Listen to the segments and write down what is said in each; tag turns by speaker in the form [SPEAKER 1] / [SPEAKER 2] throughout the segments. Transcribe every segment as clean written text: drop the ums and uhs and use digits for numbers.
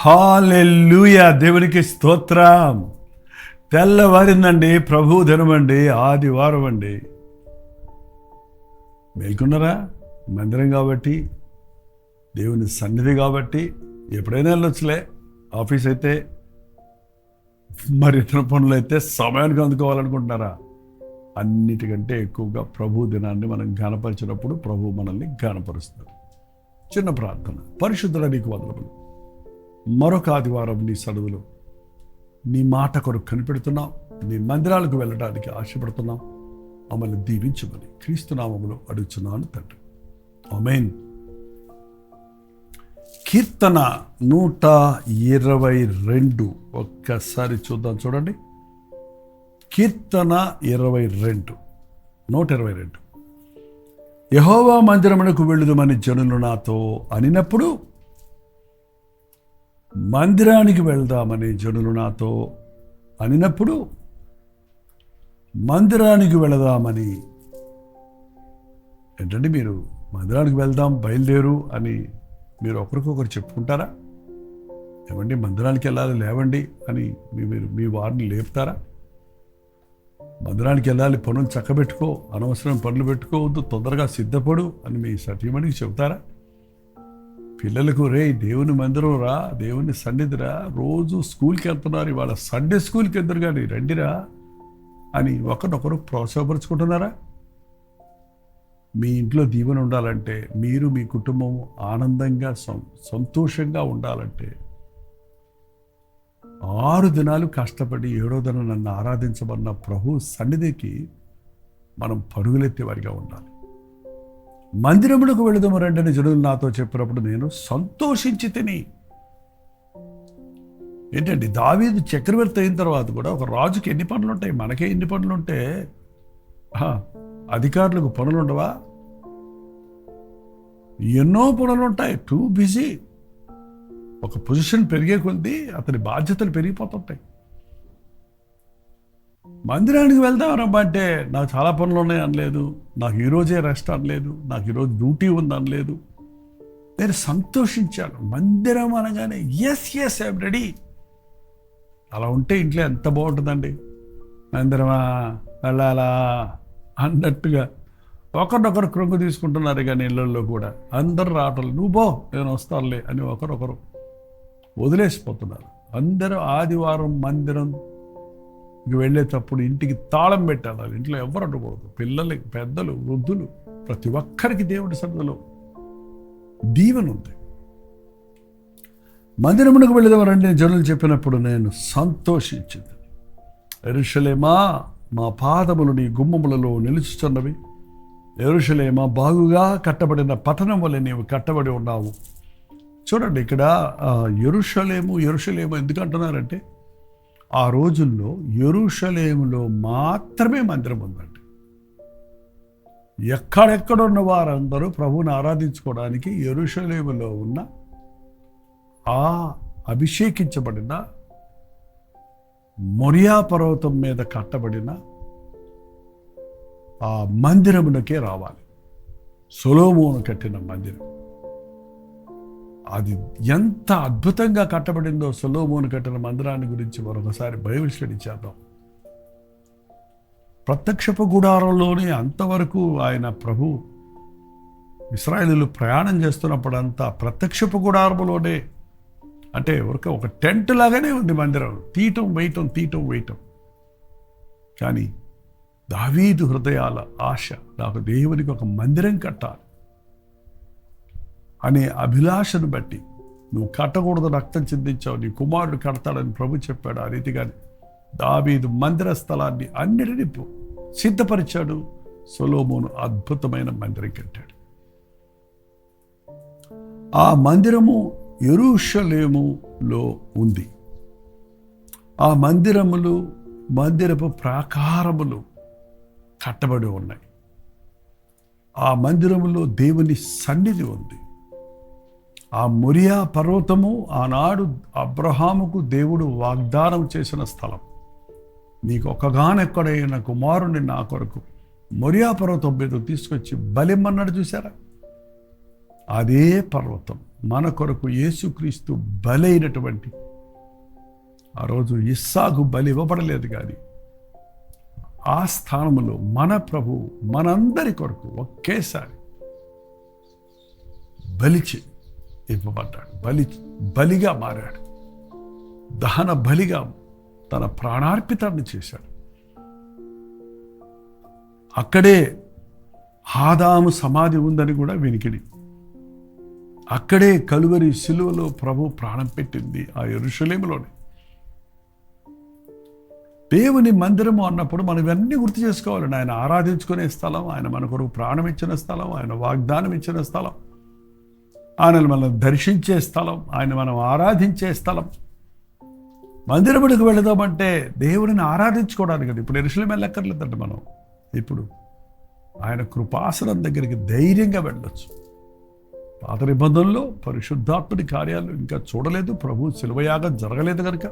[SPEAKER 1] హల్లెలూయా, దేవునికి స్తోత్రం. తెల్లవారిందండి, ప్రభు దినమండి, ఆదివారం అండి. మేల్కొన్నారా? మందిరం కాబట్టి, దేవుని సన్నిధి కాబట్టి ఎప్పుడైనా వెళ్ళొచ్చులే. ఆఫీస్ అయితే, మరి ఇతర పనులు అయితే సమయానికి అందుకోవాలనుకుంటున్నారా? అన్నిటికంటే ఎక్కువగా ప్రభు దినాన్ని మనం ఘనపరిచినప్పుడు ప్రభు మనల్ని ఘనపరుస్తారు. చిన్న ప్రార్థన. పరిశుద్ధుల నీకు వందనములు. మరొక ఆదివారం నీ సన్నిధిలో నీ మాట కొరకు కనిపెడుతున్నాం. నీ మందిరాలకు వెళ్ళడానికి ఆశపడుతున్నాం. మమ్మల్ని దీవించమని క్రీస్తు నామములో అడుగుచున్నాను తండ్రి, ఆమేన్. కీర్తన 122 ఒక్కసారి చూద్దాం. చూడండి, కీర్తన 122. యెహోవా మందిరమునకు వెళ్ళుదమని జనులు నాతో అనినప్పుడు, మందిరానికి వెళ్దామని జనులు నాతో అనినప్పుడు, మందిరానికి వెళదామని ఏంటంటే, మీరు మందిరానికి వెళ్దాం బయలుదేరు అని మీరు ఒకరికొకరు చెప్పుకుంటారా? ఏమండి మందిరానికి వెళ్ళాలి లేవండి అని మీ వారిని లేపుతారా? మందిరానికి వెళ్ళాలి, పనులు చక్కబెట్టుకో, అనవసరం పనులు పెట్టుకోవద్దు, తొందరగా సిద్ధపడు అని మీ సతీమణికి చెబుతారా? పిల్లలకు, రే దేవుని మందిరం రా, దేవుని సన్నిధి రా, రోజు స్కూల్కి వెళ్తున్నారు, ఇవాళ సండే స్కూల్కి ఎదురు కానీ రండిరా అని ఒకరినొకరు ప్రోత్సాహపరుచుకుంటున్నారా? మీ ఇంట్లో దీవెన ఉండాలంటే, మీరు మీ కుటుంబం ఆనందంగా సంతోషంగా ఉండాలంటే 6 దినాలు కష్టపడి 7వ దినం నన్ను ఆరాధించమన్న ప్రభు సన్నిధికి మనం పరుగులెత్తే వారిగా ఉండాలి. మందిరములకు వెళుదాము రండని జనులు నాతో చెప్పినప్పుడు నేను సంతోషించి తిని. ఏంటండి, దావీదు చక్రవర్తి అయిన తర్వాత కూడా ఒక రాజుకి ఎన్ని పనులు ఉంటాయి? మనకే ఎన్ని పనులు ఉంటే అధికారులకు పనులు ఉండవా? ఎన్నో పనులు ఉంటాయి. Too busy. ఒక పొజిషన్ పెరిగే కొద్దీ అతని బాధ్యతలు పెరిగిపోతుంటాయి. మందిరానికి వెళ్దాం రమ్మా అంటే, నాకు చాలా పనులు ఉన్నాయి అనలేదు, నాకు ఈరోజే రెస్ట్ అనలేదు, నాకు ఈరోజు డ్యూటీ ఉంది అనలేదు. నేను సంతోషించాను. మందిరం అనగానే ఎస్ ఐఎమ్ రెడీ. అలా ఉంటే ఇంట్లో ఎంత బాగుంటుందండి. మందిరమా వెళ్ళాలా అన్నట్టుగా ఒకరినొకరు కృంగు తీసుకుంటున్నారు. కానీ ఇళ్ళల్లో కూడా అందరు రావటం, నువ్వు పో నేను వస్తానులే అని ఒకరొకరు వదిలేసిపోతున్నారు. అందరూ ఆదివారం మందిరం వెళ్ళేటప్పుడు ఇంటికి తాళం పెట్టాలి. ఇంట్లో ఎవరు ఉండకూడదు. పిల్లలకి, పెద్దలు, వృద్ధులు, ప్రతి ఒక్కరికి దేవుడి సన్నిధిలో దీవెన ఉంది. మందిరమునకు వెళదాం రండి జనులు చెప్పినప్పుడు నేను సంతోషించింది. యెరూషలేమా, మా పాదములు నీ గుమ్మములలో నిలుచుచున్నవి. యెరూషలేమా, బాగుగా కట్టబడిన పట్టణం వలె నీవు కట్టబడి ఉన్నావు. చూడండి, ఇక్కడ యెరూషలేము ఎందుకు అంటున్నారంటే, ఆ రోజుల్లో యెరూషలేములో మాత్రమే మందిరం ఉందండి. ఎక్కడెక్కడున్న వారందరూ ప్రభువుని ఆరాధించుకోవడానికి యెరూషలేములో ఉన్న ఆ అభిషేకించబడిన మొరియా పర్వతం మీద కట్టబడిన ఆ మందిరమునకే రావాలి. సొలొమోను కట్టిన మందిరం. అది ఎంత అద్భుతంగా కట్టబడిందో సొలొమోను కట్టిన మందిరాన్ని గురించి మరొకసారి బైబిల్ స్టడీ చేద్దాం. ప్రత్యక్షపు గుడారంలోనే అంతవరకు ఆయన ప్రభు ఇశ్రాయేలీయులు ప్రయాణం చేస్తున్నప్పుడంతా ప్రత్యక్షపు గుడారంలోనే, అంటే ఒక టెంట్ లాగానే ఉంది మందిరం. తీయటం వేయటం. కానీ దావీదు హృదయాల ఆశ, నాకు దేవునికి ఒక మందిరం కట్టాలి అనే అభిలాషను బట్టి, నువ్వు కట్టకూడదు, రక్తం చిందించావు, నీ కుమారుడు కడతాడని ప్రభు చెప్పాడు. ఆ రీతిగా దావీదు మందిర స్థలాన్ని అన్నిటినీ సిద్ధపరిచాడు. సొలొమోను అద్భుతమైన మందిరం కట్టాడు. ఆ మందిరము యెరూషలేములో ఉంది. ఆ మందిరపు ప్రాకారములు కట్టబడి ఉన్నాయి. ఆ మందిరములో దేవుని సన్నిధి ఉంది. ఆ మొరియా పర్వతము ఆనాడు అబ్రహాముకు దేవుడు వాగ్దానం చేసిన స్థలం. నీకు ఒక్కగానెక్కడైన కుమారుని నా కొరకు మొరియా పర్వతం మీద తీసుకొచ్చి బలిమ్మన్నాడు. చూసారా? అదే పర్వతం మన కొరకు యేసుక్రీస్తు బలైనటువంటి, ఆ రోజు ఇస్సాకు బలి ఇవ్వబడలేదు కానీ ఆ స్థానంలో మన ప్రభు మనందరి కొరకు ఒకేసారి ఇవ్వబడ్డాడు. బలిగా మారాడు. దహన బలిగా తన ప్రాణార్పితాన్ని చేశాడు. అక్కడే ఆదాము సమాధి ఉందని కూడా వినికిడి. అక్కడే కలువరి శిలువలో ప్రభు ప్రాణం పెట్టింది, ఆ యెరూషలేములోనే. దేవుని మందిరము అన్నప్పుడు మనం ఇవన్నీ గుర్తు చేసుకోవాలండి. ఆయన ఆరాధించుకునే స్థలం, ఆయన మన కొరకు ప్రాణం ఇచ్చిన స్థలం, ఆయన వాగ్దానం ఇచ్చిన స్థలం, ఆయన మనం దర్శించే స్థలం, ఆయన మనం ఆరాధించే స్థలం. మందిరముడికి వెళదామంటే దేవుడిని ఆరాధించుకోవడానికి కదా. ఇప్పుడు యెరూషలేము వెళ్ళక్కర్లేదండి. మనం ఇప్పుడు ఆయన కృపాసనం దగ్గరికి ధైర్యంగా వెళ్ళొచ్చు. పాత నిబంధనలో పరిశుద్ధాత్ముడి కార్యాలు ఇంకా చూడలేదు, ప్రభు శిలువయాగం జరగలేదు కనుక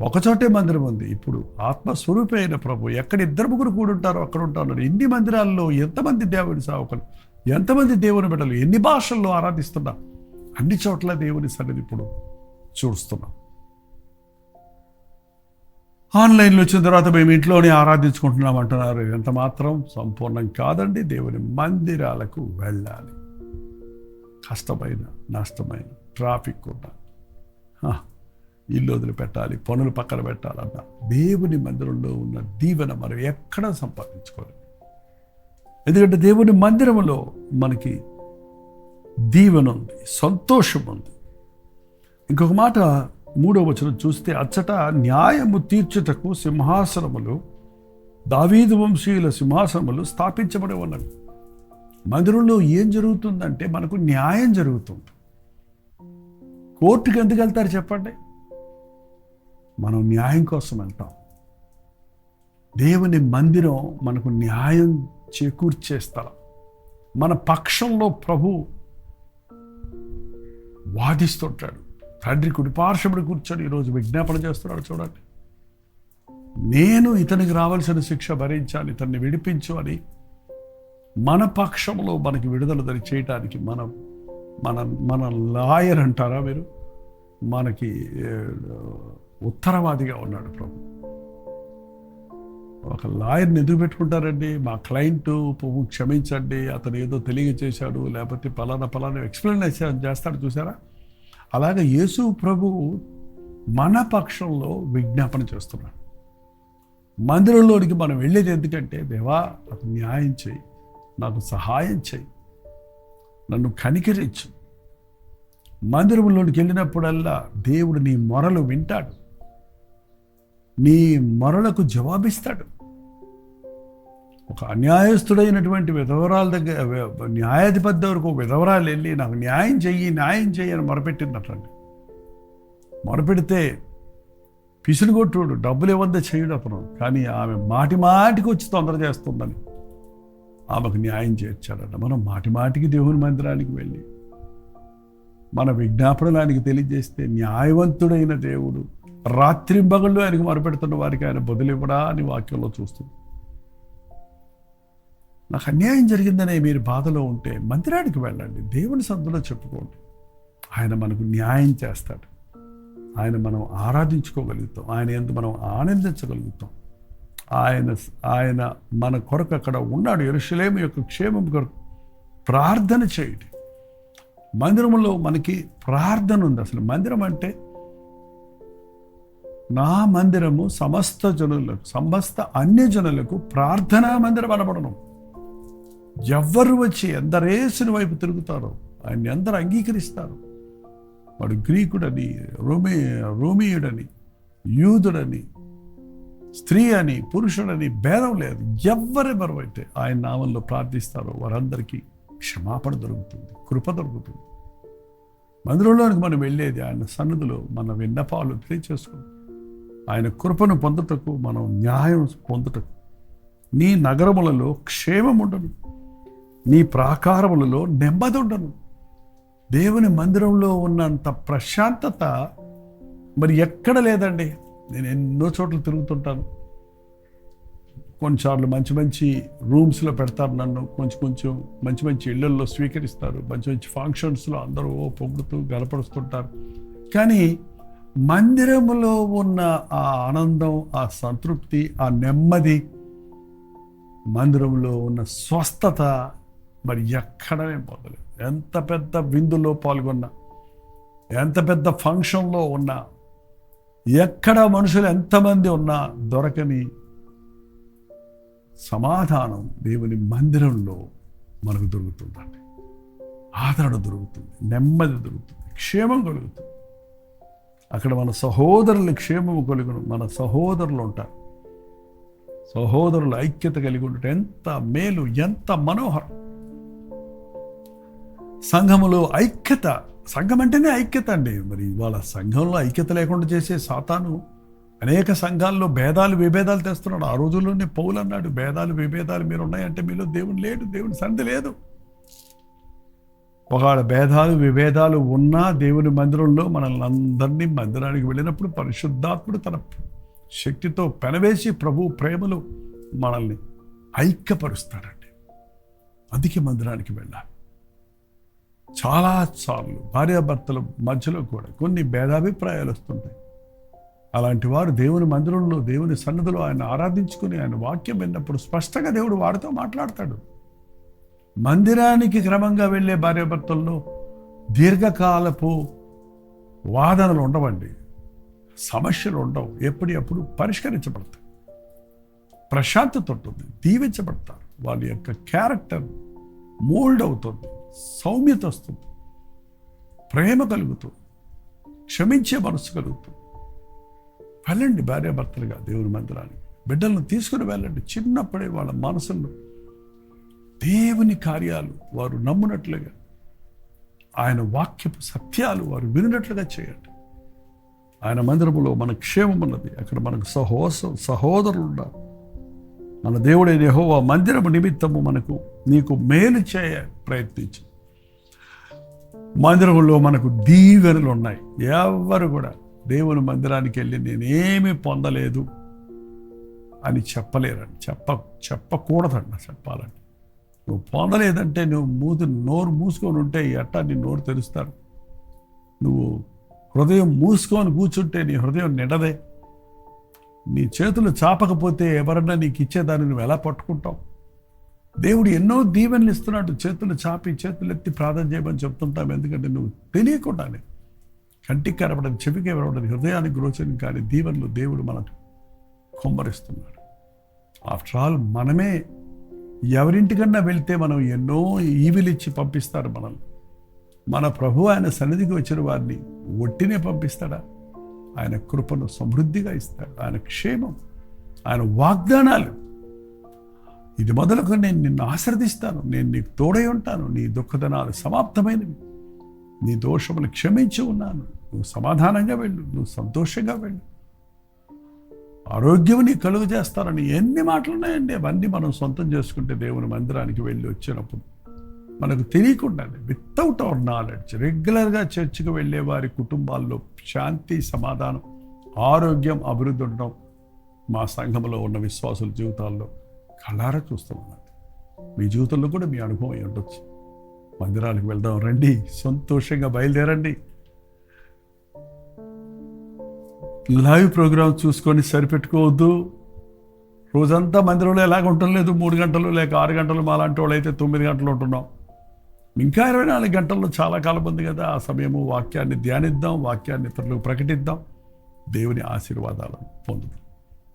[SPEAKER 1] ఒకచోటే మందిరం ఉంది. ఇప్పుడు ఆత్మస్వరూపి అయిన ప్రభు ఎక్కడ 2-3 కూడి ఉంటారో అక్కడ ఉంటారు. ఇన్ని మందిరాల్లో ఎంతమంది దేవుని సేవకులు, ఎంతమంది దేవుని బిడ్డలు, ఎన్ని భాషల్లో ఆరాధిస్తున్నా, అన్ని చోట్ల దేవుని సన్నిధి ఇప్పుడు చూస్తున్నాం. ఆన్లైన్లో వచ్చిన తర్వాత మేము ఇంట్లోనే ఆరాధించుకుంటున్నాం అంటున్నారు. ఎంత మాత్రం సంపూర్ణం కాదండి. దేవుని మందిరాలకు వెళ్ళాలి. కష్టమైన, నష్టమైన, ట్రాఫిక్ ఉన్న, ఇల్లు వదిలిపెట్టాలి, పనులు పక్కన పెట్టాలన్న దేవుని మందిరంలో ఉన్న దీవెన మనం ఎక్కడ సంపాదించుకోవాలి. ఎందుకంటే దేవుని మందిరంలో మనకి దీవెన ఉంది, సంతోషం ఉంది. ఇంకొక మాట 3వ వచనం చూస్తే, అచ్చట న్యాయము తీర్చుటకు సింహాసనములు, దావీదు వంశీయుల సింహాసనములు స్థాపించబడి ఉన్నవి. మందిరంలో ఏం జరుగుతుందంటే మనకు న్యాయం జరుగుతుంది. కోర్టుకి ఎందుకు వెళ్తారు చెప్పండి? మనం న్యాయం కోసం వెళ్తాం. దేవుని మందిరం మనకు న్యాయం చేకూర్చే స్థలం. మన పక్షంలో ప్రభు వాదిస్తుంటాడు. తండ్రి కుడిపార్శ్వమున కూర్చొని ఈరోజు విజ్ఞాపన చేస్తున్నాడు. చూడండి, నేను ఇతనికి రావాల్సిన శిక్ష భరించాలి, ఇతన్ని విడిపించు అని మన పక్షంలో మనకి విడుదల చేయటానికి మన లాయర్ అంటారా మీరు, మనకి ఉత్తరవాదిగా ఉన్నాడు ప్రభు. ఒక లాయర్ని ఎందుకు పెట్టుకుంటారండి? మా క్లయింట్ క్షమించండి, అతను ఏదో తెలియజేశాడు, లేకపోతే పలానా ఎక్స్ప్లెనేషన్ చేస్తాడు, చూసారా? అలాగే యేసు ప్రభు మన పక్షంలో విజ్ఞాపన చేస్తున్నాడు. మందిరంలోనికి మనం వెళ్ళేది ఎందుకంటే, దేవా నాకు న్యాయం చేయి, నాకు సహాయం చేయి, నన్ను కనికరించు. మందిరంలోనికి వెళ్ళినప్పుడల్లా దేవుడు నీ మొరలు వింటాడు, నీ మొరలకు జవాబిస్తాడు. ఒక అన్యాయస్తుడైనటువంటి విధవరాల దగ్గర, న్యాయాధిపతి దగ్గరకు విధవరాలు వెళ్ళి నాకు న్యాయం చెయ్యి అని మొరపెట్టిందటండి. మొరపెడితే పిసినిగొట్టుడు, డబ్బులు ఇవ్వద్ద చేయడు అతను. కానీ ఆమె మాటికి వచ్చి తొందర చేస్తుందని ఆమెకు న్యాయం చేర్చాడట. మనం మాటికి దేవుని మందిరానికి వెళ్ళి మన విజ్ఞాపనలు ఆయనకి తెలియజేస్తే, న్యాయవంతుడైన దేవుడు రాత్రింబగళ్ళు ఆయనకు మొరపెడుతున్న వారికి ఆయన బదులివ్వడా అని వాక్యంలో చూస్తుంది. నాకు అన్యాయం జరిగిందనే మీరు బాధలో ఉంటే మందిరానికి వెళ్ళండి, దేవుని సన్నిధిలో చెప్పుకోండి. ఆయన మనకు న్యాయం చేస్తాడు. మనం ఆరాధించుకోగలుగుతాం, ఆయన యందు మనం ఆనందించగలుగుతాం. ఆయన మన కొరకు అక్కడ ఉన్నాడు. యెరూషలేము యొక్క క్షేమం కొరకు ప్రార్థన చేయండి. మందిరంలో మనకి ప్రార్థన ఉంది. అసలు మందిరం అంటే, నా మందిరము సమస్త అన్యజనులకు ప్రార్థనా మందిరం అనబడను. ఎవ్వరు వచ్చి ఎందరేసిన వైపు తిరుగుతారో ఆయన్ని అందరూ అంగీకరిస్తారు. వాడు గ్రీకుడని, రోమియుడని, యూదుడని, స్త్రీ అని, పురుషుడని భేదం లేదు. ఎవరెవరైతే ఆయన నామంలో ప్రార్థిస్తారో వారందరికీ క్షమాపణ దొరుకుతుంది, కృప దొరుకుతుంది. మందిరంలోనికి మనం వెళ్ళేది ఆయన సన్నిధిలో మన విన్నపాలు తెలియచేసుకుంటాం. ఆయన కృపను పొందుటకు, మనం న్యాయం పొందుటకు. నీ నగరములలో క్షేమం ఉండను, నీ ప్రాకారములలో నెమ్మది ఉండను. దేవుని మందిరంలో ఉన్నంత ప్రశాంతత మరి ఎక్కడ లేదండి. నేను ఎన్నో చోట్ల తిరుగుతుంటాను. కొన్నిసార్లు మంచి మంచి రూమ్స్లో పెడతారు నన్ను, కొంచెం మంచి మంచి ఇళ్లల్లో స్వీకరిస్తారు, మంచి మంచి ఫంక్షన్స్లో అందరూ పొగుడుతూ గలపరుస్తుంటారు. కానీ మందిరములో ఉన్న ఆ ఆనందం, ఆ సంతృప్తి, ఆ నెమ్మది, మందిరంలో ఉన్న స్వస్థత మరి ఎక్కడనే పొందలేదు. ఎంత పెద్ద విందులో పాల్గొన్నా, ఎంత పెద్ద ఫంక్షన్లో ఉన్నా, ఎక్కడ మనుషులు ఎంతమంది ఉన్నా దొరకని సమాధానం దేవుని మందిరంలో మనకు దొరుకుతుందండి. ఆదరణ దొరుకుతుంది, నెమ్మది దొరుకుతుంది, క్షేమం కలుగుతుంది. అక్కడ మన సహోదరుల క్షేమము కలుగును. మన సహోదరులు ఉంటారు, సహోదరుల ఐక్యత కలిగి ఉండటం ఎంత మేలు, ఎంత మనోహరం. సంఘములో ఐక్యత, సంఘం అంటేనే ఐక్యత అండి. మరి ఇవాళ సంఘంలో ఐక్యత లేకుండా చేసే సాతాను అనేక సంఘాల్లో భేదాలు విభేదాలు తెస్తున్నాడు. ఆ రోజుల్లోనే పౌలు అన్నాడు, భేదాలు విభేదాలు మీరు ఉన్నాయంటే మీలో దేవుడు లేడు, దేవుని సన్నిధి లేదు. ఒకవేళ భేదాలు విభేదాలు ఉన్నా దేవుని మందిరంలో మనల్ని అందరినీ మందిరానికి వెళ్ళినప్పుడు పరిశుద్ధాత్ముడు తన శక్తితో పెనవేసి ప్రభు ప్రేమలో మనల్ని ఐక్యపరుస్తాడండి. అందుకే మందిరానికి వెళ్ళాలి. చాలాసార్లు భార్యాభర్తల మధ్యలో కూడా కొన్ని భేదాభిప్రాయాలు వస్తుంటాయి. అలాంటి వారు దేవుని మందిరంలో, దేవుని సన్నిధిలో ఆయన ఆరాధించుకుని ఆయన వాక్యం విన్నప్పుడు స్పష్టంగా దేవుడు వారితో మాట్లాడతాడు. మందిరానికి క్రమంగా వెళ్ళే భార్యాభర్తల్లో దీర్ఘకాలపు వాదనలు ఉండవండి, సమస్యలు ఉండవు, ఎప్పటికప్పుడు పరిష్కరించబడతాయి. ప్రశాంతత ఉంటుంది, దీవించబడతారు. వాళ్ళ యొక్క క్యారెక్టర్ మోల్డ్ అవుతుంది, సౌమ్యత వస్తుంది, ప్రేమ కలుగుతుంది, క్షమించే మనసు కలుగుతుంది. వెళ్ళండి భార్యాభర్తలుగా దేవుని మందిరానికి, బిడ్డలను తీసుకుని వెళ్ళండి. చిన్నప్పుడే వాళ్ళ మనసుల్లో దేవుని కార్యాలు వారు నమ్మునట్లుగా, ఆయన వాక్యపు సత్యాలు వారు వినినట్లుగా చేయండి. ఆయన మందిరములో మన క్షేమం ఉన్నది, అక్కడ మనకు సహోదరులు ఉన్నారు. మన దేవుడైన యెహోవా మందిరము నిమిత్తము నీకు మేలు చేయ ప్రయత్నించు. మందిరంలో మనకు దీవెనలు ఉన్నాయి. ఎవరు కూడా దేవుని మందిరానికి వెళ్ళి నేనేమీ పొందలేదు అని చెప్పలేరండి, చెప్పకూడదండి. చెప్పాలండి, నువ్వు పొందలేదంటే నువ్వు నోరు మూసుకొని ఉంటే ఎట్టా నీ నోరు తెరుస్తారు? నువ్వు హృదయం మూసుకొని కూర్చుంటే నీ హృదయం నిండదే. నీ చేతులు చాపకపోతే ఎవరన్నా నీకు ఇచ్చేదాన్ని నువ్వు ఎలా పట్టుకుంటావు? దేవుడు ఎన్నో దీవెనలు ఇస్తున్నాడు. చేతులు చాపి చేతులు ఎత్తి ప్రార్థన చేయమని చెప్తుంటాం. ఎందుకంటే నువ్వు తెలియకుండానే కంటికి కనపడని, చెవికి కనపడని, హృదయానికి గోచరం కానీ దీవెనలు దేవుడు మనకు కుమ్మరిస్తున్నాడు. ఆఫ్టర్ ఆల్ మనమే ఎవరింటికన్నా వెళ్తే మనం ఎన్నో ఈవిలు ఇచ్చి పంపిస్తారు మనల్ని. మన ప్రభు ఆయన సన్నిధికి వచ్చిన వారిని ఒట్టినే పంపిస్తాడా? ఆయన కృపను సమృద్ధిగా ఇస్తాడు, ఆయన క్షేమం, ఆయన వాగ్దానాలు. ఇది మొదలుకొని నేను నిన్ను ఆశీర్వదిస్తాను, నేను నీకు తోడై ఉంటాను, నీ దుఃఖదనాలు సమాప్తమైనవి, నీ దోషములు క్షమించి ఉన్నాను, నువ్వు సమాధానంగా వెళ్ళు, నువ్వు సంతోషంగా వెళ్ళు, ఆరోగ్యం నీ కలుగు చేస్తానని ఎన్ని మాటలు ఉన్నాయండి. అవన్నీ మనం సొంతం చేసుకుంటే దేవుని మందిరానికి వెళ్ళి వచ్చినప్పుడు మనకు తెలియకుండానే వితౌట్ అవర్ నాలెడ్జ్ రెగ్యులర్గా చర్చికి వెళ్ళే వారి కుటుంబాల్లో శాంతి, సమాధానం, ఆరోగ్యం, అభివృద్ధి ఉండడం మా సంఘంలో ఉన్న విశ్వాసుల జీవితాల్లో కళ్ళారా చూస్తున్నాను. మీ జీవితంలో కూడా మీ అనుభవం అయి ఉండొచ్చు. మందిరాలకు వెళ్దాం రండి, సంతోషంగా బయలుదేరండి. లైవ్ ప్రోగ్రామ్ చూసుకొని సరిపెట్టుకోవద్దు. రోజంతా మందిరంలో ఎలాగ ఉండటం లేదు, 3 గంటలు లేక 6 గంటలు, మా లాంటి వాళ్ళు అయితే 9 గంటలు ఉంటున్నాం. ఇంకా 24 గంటల్లో చాలా కాలం ఉంది కదా. ఆ సమయము వాక్యాన్ని ధ్యానిద్దాం, వాక్యాన్ని ఇతరులకు ప్రకటిద్దాం, దేవుని ఆశీర్వాదాలను పొందుదాం.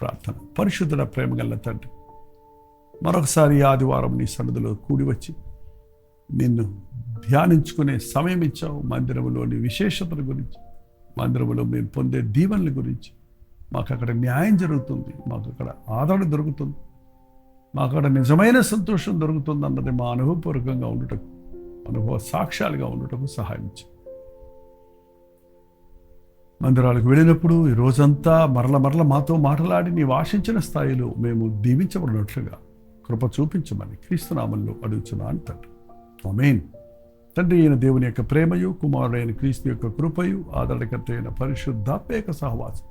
[SPEAKER 1] ప్రార్థన. పరిశుద్ధుడ ప్రేమ గల తండ్రి, మరొకసారి ఆదివారం నీ సన్నిధిలో కూడి వచ్చి నిన్ను ధ్యానించుకునే సమయం ఇచ్చావు. మందిరంలోని విశేషతల గురించి, మందిరంలో మేము పొందే దీవెనల గురించి, మాకు అక్కడ న్యాయం జరుగుతుంది, మాకు అక్కడ ఆదరణ దొరుకుతుంది, మాకు అక్కడ నిజమైన సంతోషం దొరుకుతుంది అన్నది మా అనుభవపూర్వకంగా ఉండటకు, అనుభవ సాక్ష్యాలుగా ఉండటకు సహాయం ఇచ్చి, మందిరాలకు వెళ్ళినప్పుడు ఈ రోజంతా మరల మాతో మాట్లాడి నీవు ఆశించిన స్థాయిలో మేము దీవించబడినట్లుగా కృప చూపించమని క్రీస్తునామంలో అడుగుచున్నాను తండ్రి. ఆమేన్. తండ్రి అయిన దేవుని యొక్క ప్రేమయు, కుమారుడైన క్రీస్తు యొక్క కృపయు, ఆదరణకర్త అయిన పరిశుద్ధాత్మ యొక్క సహవాసం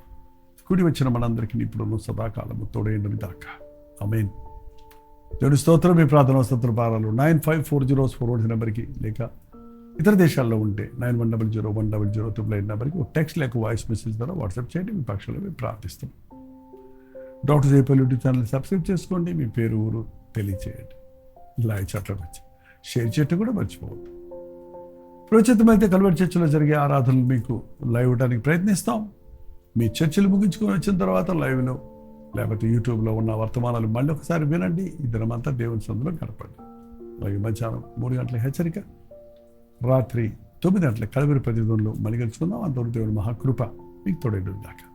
[SPEAKER 1] కూడి వచ్చిన మనందరికీ ఇప్పుడు సదాకాలము తోడైనవి దాకా. ఆమేన్. దేవుని స్తోత్రం. మీ ప్రార్థన స్తోత్ర భారాలు 954041 నెంబర్కి, లేక ఇతర దేశాల్లో ఉంటే 91001008 నెంబర్కి ఒక టెక్స్ట్ లేక వాయిస్ మెసేజ్ ద్వారా వాట్సాప్ చేయండి. మీ పక్షంలో మేము ప్రార్థిస్తాం. Doctor Jayapalli YouTube channel subscribe చేసుకోండి. మీ పేరు, ఊరు తెలియచేయండి. లైవ్ చాట్లో వచ్చి షేర్ చేయటం కూడా మర్చిపోవద్దు. ప్రోచితమైతే కల్వరి చర్చిలో జరిగే ఆరాధనలు మీకు లైవ్ ఇవ్వడానికి ప్రయత్నిస్తాం. మీ చర్చలు ముగించుకొని వచ్చిన తర్వాత లైవ్లో లేకపోతే యూట్యూబ్లో ఉన్న వర్తమానాలు మళ్ళీ ఒకసారి వినండి. ఈ దినమంతా దేవుని సందులో గడపండి. అలాగే మధ్యాహ్నం 3 గంటల హెచ్చరిక, రాత్రి 9 గంటల కల్వరి ప్రతిధ్వనులు మళ్ళీ గెలుచుకుందాం. అంతవరకు దేవుని మహాకృప మీకు తోడైన దాకా.